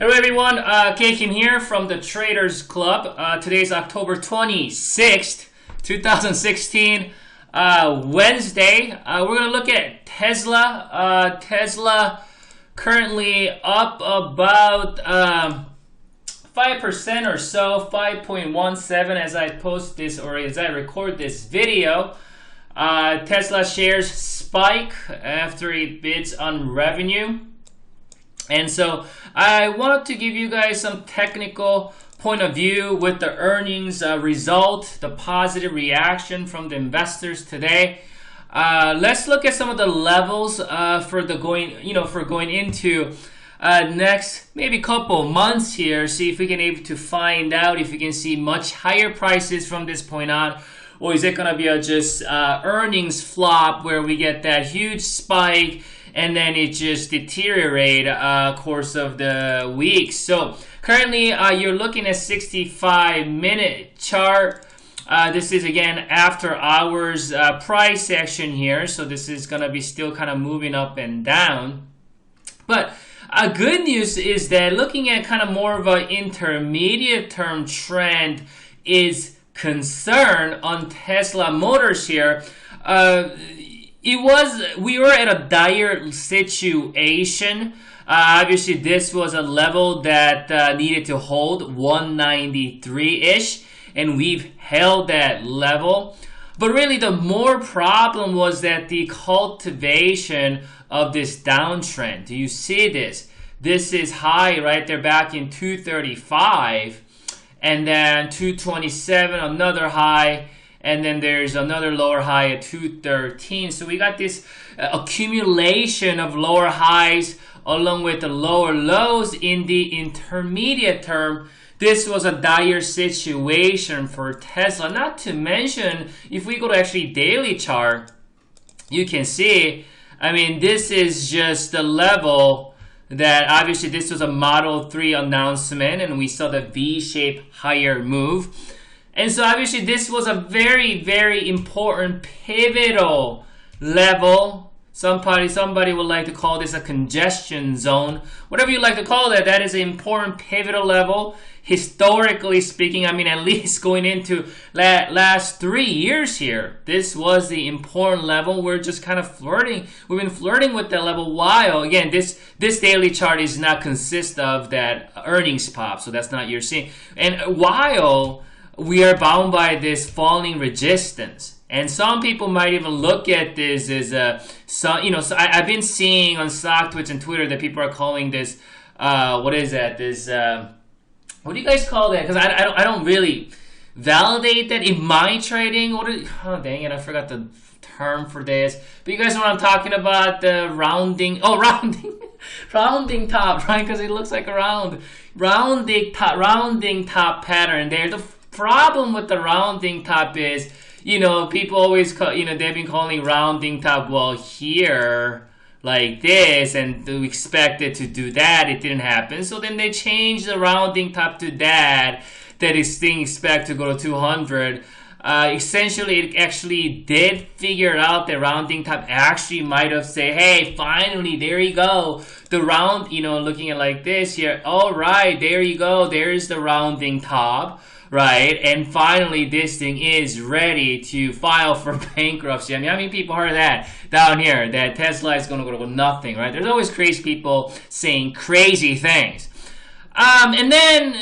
Hello everyone, Kim here from the Traders Club. Today's October 26th, 2016, Wednesday. We're going to look at Tesla. Tesla currently up about 5% or so, 5.17 as I post this or as I record this video. Tesla shares spike after it bids on revenue. And so I want to give you guys some technical point of view with the earnings result, the positive reaction from the investors today. Let's look at some of the levels for going into next maybe couple months here. See if we can able to find out if we can see much higher prices from this point on, or is it going to be a just earnings flop where we get that huge spike and then it just deteriorate course of the week. So currently you're looking at 65-minute chart. This is again after hours price action here. So this is going to be still kind of moving up and down. But good news is that looking at kind of more of an intermediate term trend is concern on Tesla Motors here. We were at a dire situation. Obviously, this was a level that needed to hold 193-ish, and we've held that level. But really, the more problem was that the cultivation of this downtrend. Do you see this? This is high right there back in 235, and then 227, another high. And then there's another lower high at 213. So we got this accumulation of lower highs along with the lower lows in the intermediate term. This was a dire situation for Tesla. Not to mention, if we go to actually daily chart, you can see, I mean, this is just the level that obviously this was a Model 3 announcement and we saw the V-shaped higher move. And so obviously this was a very, very important pivotal level. Somebody would like to call this a congestion zone. Whatever you like to call that, that is an important pivotal level. Historically speaking, I mean, at least going into last 3 years here, this was the important level. We're just kind of flirting. We've been flirting with that level while. Again, this daily chart is not consist of that earnings pop, so that's not you're seeing. And while we are bound by this falling resistance, and some people might even look at this as I've been seeing on StockTwits and Twitter that people are calling this what is that? This what do you guys call that? Because I don't really validate that in my trading. Oh dang it, I forgot the term for this. But you guys know what I'm talking about? The rounding. Oh, rounding top, right? Because it looks like a rounding top pattern there. The problem with the rounding top is, people always call, they've been calling rounding top, well, here, like this, and to expect it to do that, it didn't happen. So then they changed the rounding top to that is being expected to go to 200. Essentially, it actually did figure out that rounding top actually might have said, hey, finally, there you go. The round, looking at like this here. All right, there you go. There's the rounding top. Right, and finally this thing is ready to file for bankruptcy. I mean, how many people heard that down here, that Tesla is going to go to nothing, right? There's always crazy people saying crazy things. And then,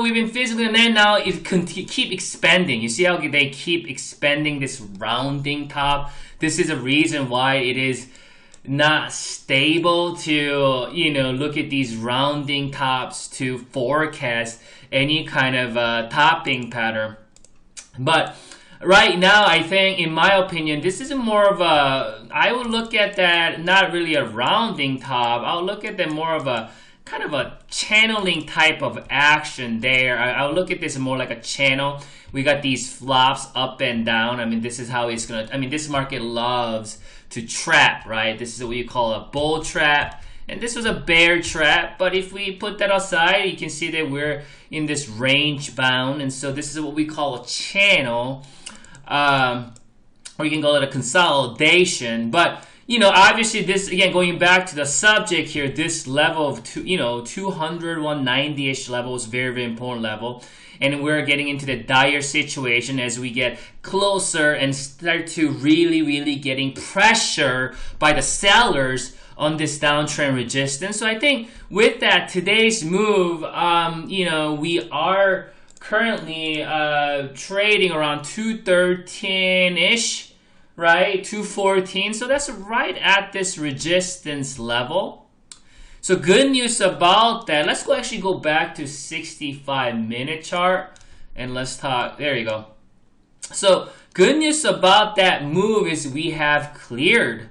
we've been physically, and then now it keep expanding. You see how they keep expanding this rounding top? This is a reason why it is not stable to, look at these rounding tops to forecast any kind of topping pattern. But right now, I think, in my opinion, this is more of I would look at that not really a rounding top. I would look at that more of a kind of a channeling type of action there. I would look at this more like a channel. We got these flops up and down. I mean, this is how it's going to, this market loves to trap, right? This is what you call a bull trap. And this was a bear trap, but if we put that aside, you can see that we're in this range bound, and so this is what we call a channel, or you can call it a consolidation. But obviously this, again, going back to the subject here, this level of 200, 190-ish level is very, very important level. And we're getting into the dire situation as we get closer and start to really, really getting pressure by the sellers on this downtrend resistance. So I think with that, today's move, we are currently trading around 213-ish, right? 214. So that's right at this resistance level. So good news about that. Let's actually go back to 65-minute chart and let's talk. There you go. So good news about that move is we have cleared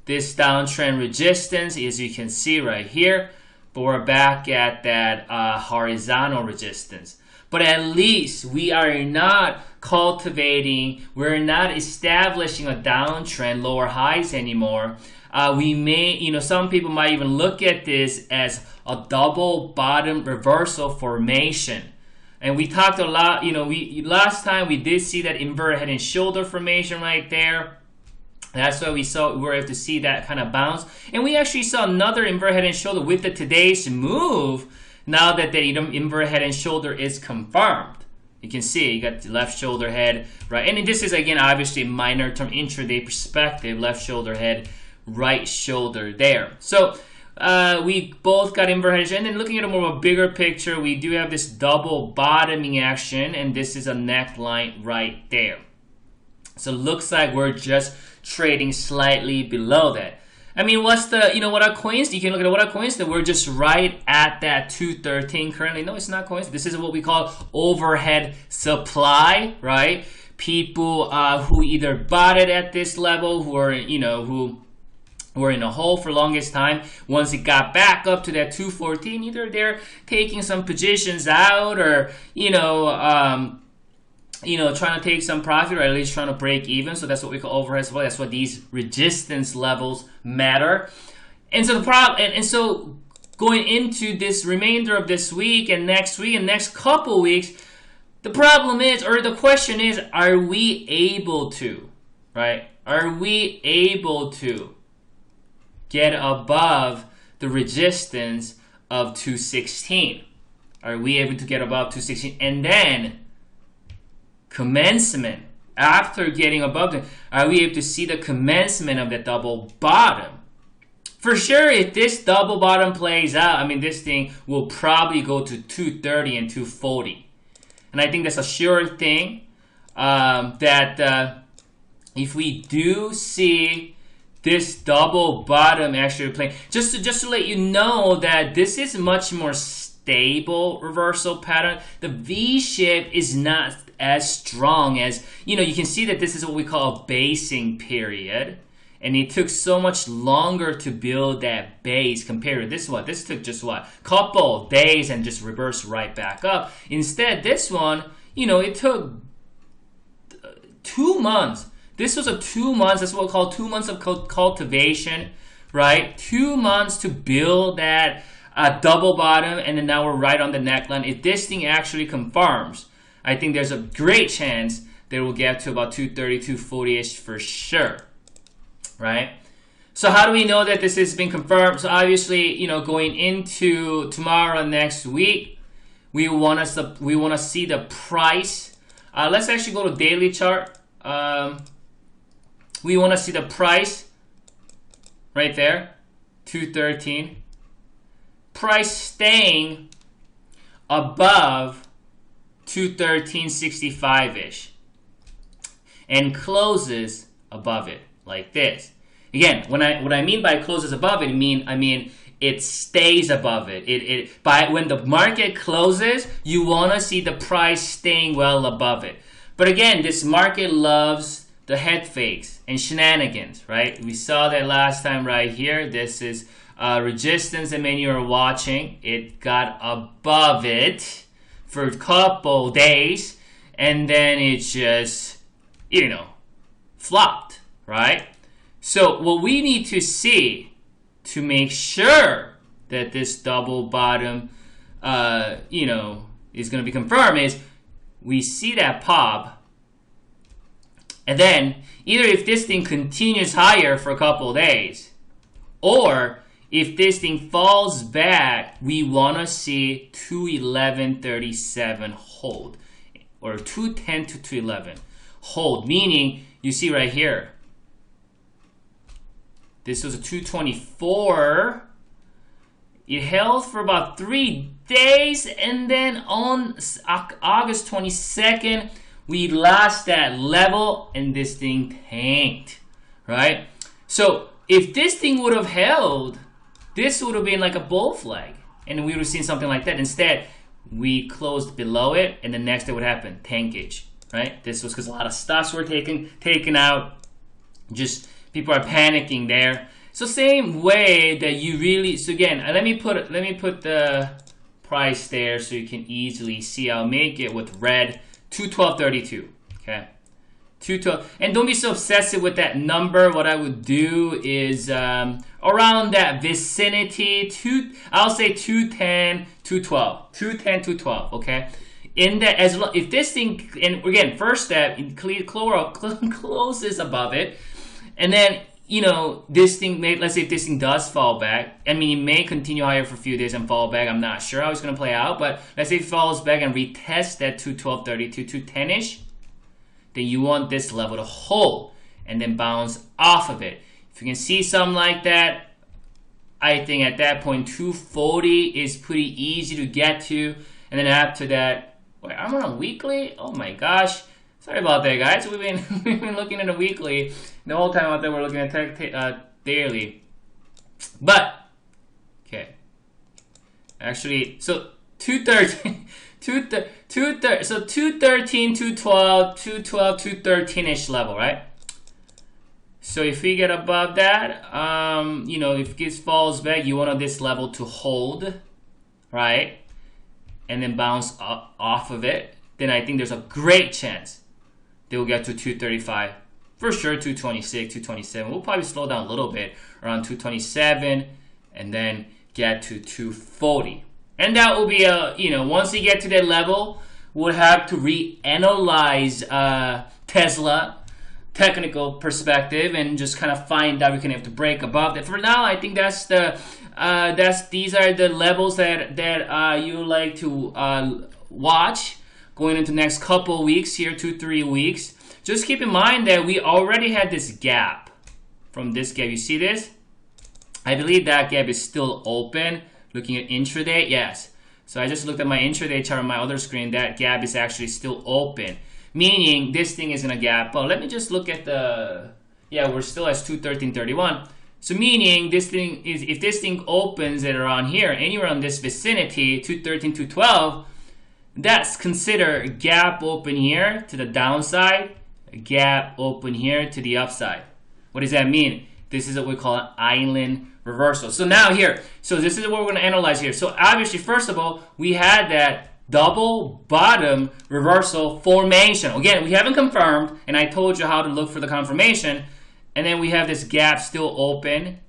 this downtrend resistance, as you can see right here. But we're back at that horizontal resistance. But at least we are not cultivating, we're not establishing a downtrend, lower highs anymore. We may, some people might even look at this as a double bottom reversal formation. And we talked a lot, last time we did see that inverted head and shoulder formation right there. That's why we were able to see that kind of bounce. And we actually saw another inverted head and shoulder with today's move. Now that the inverted head and shoulder is confirmed. You can see you got the left shoulder head, right? And this is, again, obviously minor term intraday perspective, left shoulder head, right shoulder there. So we both got inverted, and then looking at a more of a bigger picture, we do have this double bottoming action, and this is a neckline right there. So it looks like we're just trading slightly below that. I mean, what's the, what are coins? You can look at what are coins that we're just right at that 213 currently. No, it's not coins. This is what we call overhead supply, right? People who either bought it at this level, who are, who were in a hole for longest time. Once it got back up to that 214, either they're taking some positions out or, trying to take some profit or at least trying to break even. So that's what we call overhead supply. That's what these resistance levels matter. And so the problem, and so going into this remainder of this week and next couple weeks, the problem is, or the question is, are we able to, right? Are we able to get above the resistance of 216? Are we able to get above 216? And then commencement, after getting above it, are we able to see the commencement of the double bottom? For sure, if this double bottom plays out, this thing will probably go to 230 and 240. And I think that's a sure thing that if we do see this double bottom actually playing, just to let you know that this is much more stable reversal pattern. The V shape is not as strong as, you can see that this is what we call a basing period. And it took so much longer to build that base compared to this one. This took just couple days and just reversed right back up. Instead, this one, it took 2 months. This was a 2 months, that's what we call 2 months of cultivation, right? 2 months to build that double bottom, and then now we're right on the neckline. If this thing actually confirms, I think there's a great chance that we'll get to about 230, 240-ish for sure, right? So how do we know that this has been confirmed? So obviously, going into tomorrow and next week, we want to see the price. Let's actually go to daily chart. We want to see the price right there, 213. Price staying above 213.65-ish and closes above it like this. Again, what I mean by closes above it, I mean it stays above it. When the market closes, you want to see the price staying well above it. But again, this market loves the head fakes and shenanigans, right? We saw that last time right here. This is resistance, and when you are watching, it got above it for a couple days, and then it just, flopped, right? So what we need to see to make sure that this double bottom, is going to be confirmed is we see that pop, And then either if this thing continues higher for a couple of days, or if this thing falls back, we want to see 211.37 hold, or 210 to 211 hold, meaning you see right here, this was a 224. It held for about 3 days, and then on August 22nd, we lost that level, and this thing tanked, right? So if this thing would have held, this would have been like a bull flag, and we would have seen something like that. Instead, we closed below it, and the next day what happened? Tankage, right? This was because a lot of stocks were taken out. Just people are panicking there. So same way that you really. So again, let me put the price there so you can easily see. I'll make it with red 212.32. Okay. 212, and don't be so obsessive with that number. What I would do is around that vicinity, I'll say 210, 212, 210, 212. Okay, in that if this thing, and again, first step, closes above it, and then this thing may, let's say if this thing does fall back, I mean it may continue higher for a few days and fall back. I'm not sure how it's going to play out, but let's say it falls back and retest that 212.32, 210ish. Then you want this level to hold and then bounce off of it. If you can see something like that, I think at that point 240 is pretty easy to get to. And then after that, wait, I'm on a weekly? Oh my gosh. Sorry about that, guys. We've been looking at a weekly. The whole time out there we're looking at daily. But, okay. Actually, so 213. So 213, 212, 213-ish level, right? So if we get above that, if this falls back, you want this level to hold, right? And then bounce off of it. Then I think there's a great chance they will get to 235. For sure, 226, 227. We'll probably slow down a little bit around 227 and then get to 240. And that will be once you get to that level, we'll have to reanalyze Tesla technical perspective and just kind of find out we can have to break above that. For now, I think these are the levels that you like to watch going into the next couple weeks here, 2-3 weeks. Just keep in mind that we already had this gap. From this gap, you see this? I believe that gap is still open. Looking at intraday, yes. So I just looked at my intraday chart on my other screen. That gap is actually still open, meaning this thing is in a gap. But let me just look at we're still at 213.31. So meaning this thing is, if this thing opens at around here, anywhere in this vicinity, 213, 212, that's considered a gap open here to the downside, a gap open here to the upside. What does that mean? This is what we call an island reversal. So now here, so this is what we're going to analyze here. So obviously, first of all, we had that double bottom reversal formation. Again, we haven't confirmed, and I told you how to look for the confirmation. And then we have this gap still open.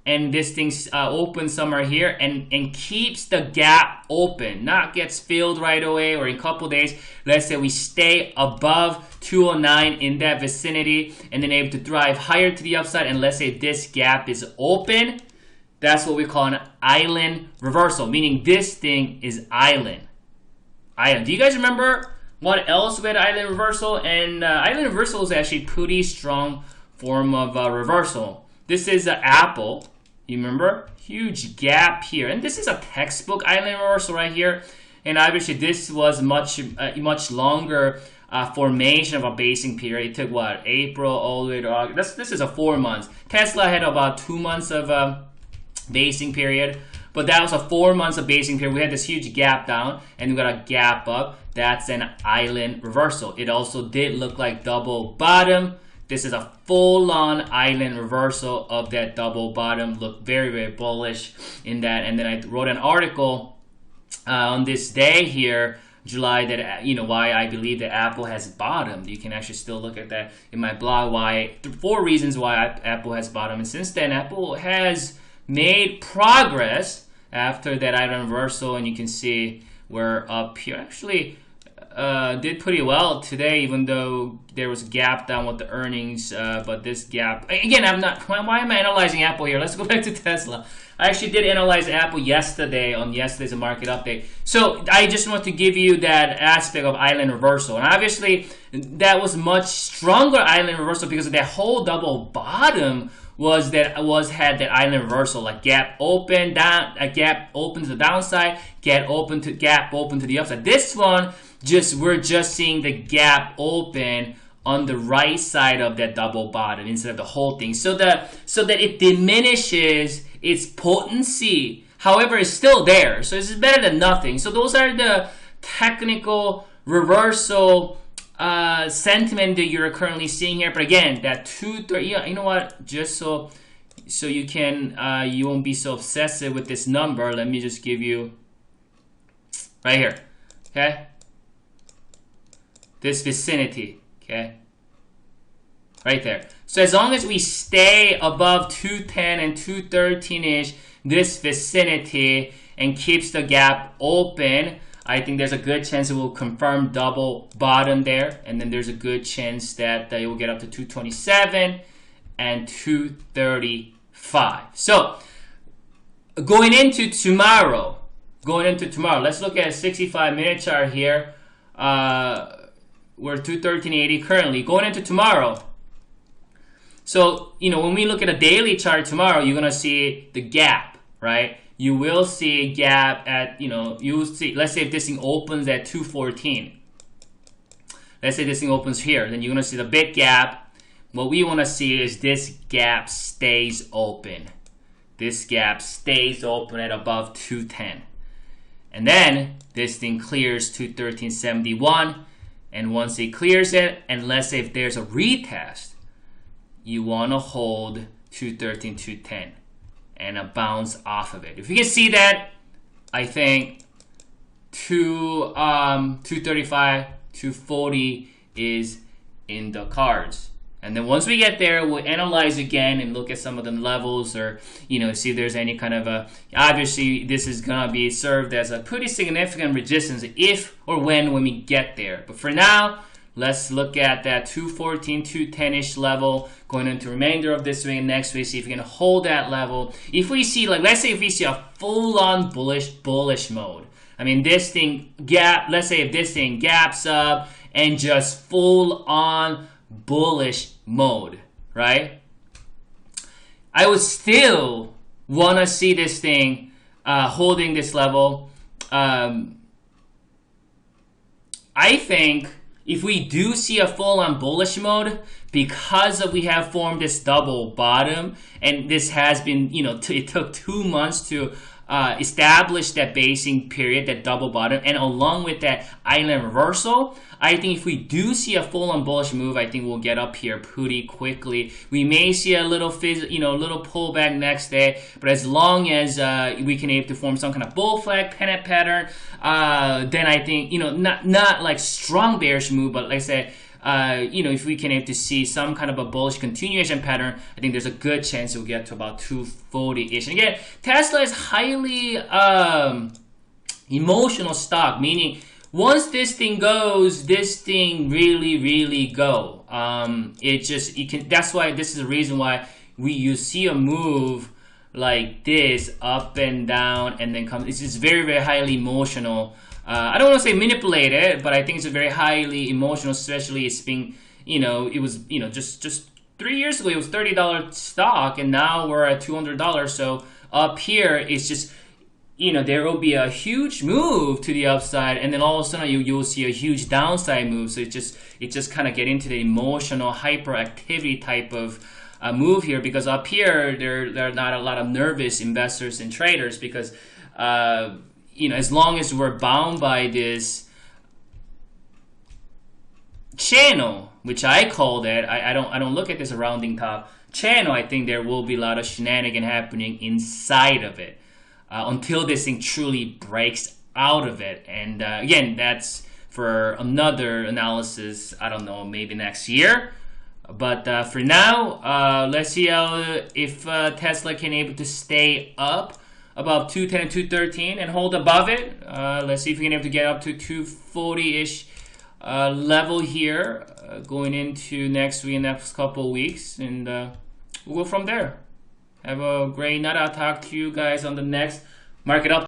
And this thing's open somewhere here and keeps the gap open, not gets filled right away or in a couple days. Let's say we stay above 209 in that vicinity and then able to drive higher to the upside. And let's say this gap is open. That's what we call an island reversal, meaning this thing is island. Do you guys remember what else we had island reversal? And island reversal is actually a pretty strong form of reversal. This is Apple. You remember? Huge gap here. And this is a textbook island reversal right here. And obviously this was much longer formation of a basing period. It took what? April all the way to August. This is a 4 months. Tesla had about 2 months of basing period. But that was a 4 months of basing period. We had this huge gap down and we got a gap up. That's an island reversal. It also did look like double bottom. This is a full-on island reversal of that double bottom. Look very, very bullish in that. And then I wrote an article on this day here, July, that why I believe that Apple has bottomed. You can actually still look at that in my blog. 4 reasons why Apple has bottomed. And since then, Apple has made progress after that island reversal. And you can see we're up here. Actually, did pretty well today, even though there was a gap down with the earnings. But this gap, again, I'm not. Why am I analyzing Apple here? Let's go back to Tesla. I actually did analyze Apple yesterday on yesterday's market update. So I just want to give you that aspect of island reversal, and obviously that was much stronger island reversal because of that whole double bottom had that island reversal, like gap open down, a gap open to the downside, gap open to the upside. This one, we're just seeing the gap open on the right side of that double bottom instead of the whole thing, so that it diminishes its potency. However, it's still there, so it's better than nothing. So those are the technical reversal sentiment that you're currently seeing here. But again, that 230, you know what? Just so you can you won't be so obsessive with this number. Let me just give you right here. Okay, this vicinity. Okay, right there. So as long as we stay above 210 and 213-ish, this vicinity, and keeps the gap open, I think there's a good chance it will confirm double bottom there. And then there's a good chance that it will get up to 227 and 235. So going into tomorrow, let's look at a 65-minute chart here. We're 213.80 currently. Going into tomorrow, so, when we look at a daily chart tomorrow, you're going to see the gap, right? You will see a gap at, you will see, let's say if this thing opens at 214. Let's say this thing opens here, then you're going to see the big gap. What we want to see is this gap stays open. This gap stays open at above 210. And then this thing clears 213.71. And once it clears it, and let's say if there's a retest, you want to hold 213, 210 and a bounce off of it. If you can see that, I think 235, 240 is in the cards. And then once we get there, we'll analyze again and look at some of the levels, or see if there's any kind of a, obviously this is gonna be served as a pretty significant resistance if or when we get there. But for now, let's look at that 214, 210-ish level going into the remainder of this week and next week. See if we can hold that level. If we see, let's say if we see a full-on bullish mode. I mean, this thing let's say if this thing gaps up and just full-on bullish mode, right? I would still want to see this thing holding this level. I think if we do see a full-on bullish mode, because we have formed this double bottom, and this has been, it took 2 months to establish that basing period, that double bottom, and along with that island reversal, I think if we do see a full-on bullish move, I think we'll get up here pretty quickly. We may see a little little pullback next day, but as long as we can able to form some kind of bull flag pennant pattern, then I think not like strong bearish move, but like I said, if we can able to see some kind of a bullish continuation pattern, I think there's a good chance we'll get to about 240-ish. And again, Tesla is highly emotional stock, meaning once this thing goes, this thing really go. That's why this is the reason why you see a move like this up and down and then comes. It's just very highly emotional. I don't want to say manipulated, but I think it's a very highly emotional, especially it's being, it was, just 3 years ago, it was $30 stock, and now we're at $200. So up here, it's just, there will be a huge move to the upside, and then all of a sudden you'll see a huge downside move. So it just kind of get into the emotional hyperactivity type of move here, because up here, there are not a lot of nervous investors and traders, because, as long as we're bound by this channel, which I call that, I don't look at this a rounding top channel, I think there will be a lot of shenanigan happening inside of it until this thing truly breaks out of it. And again, that's for another analysis, I don't know, maybe next year. But for now, let's see if Tesla can able to stay up above 210 and 213 and hold above it. Let's see if we can able to get up to 240-ish level here going into next week, next couple weeks, and we'll go from there. Have a great night. I'll talk to you guys on the next market up.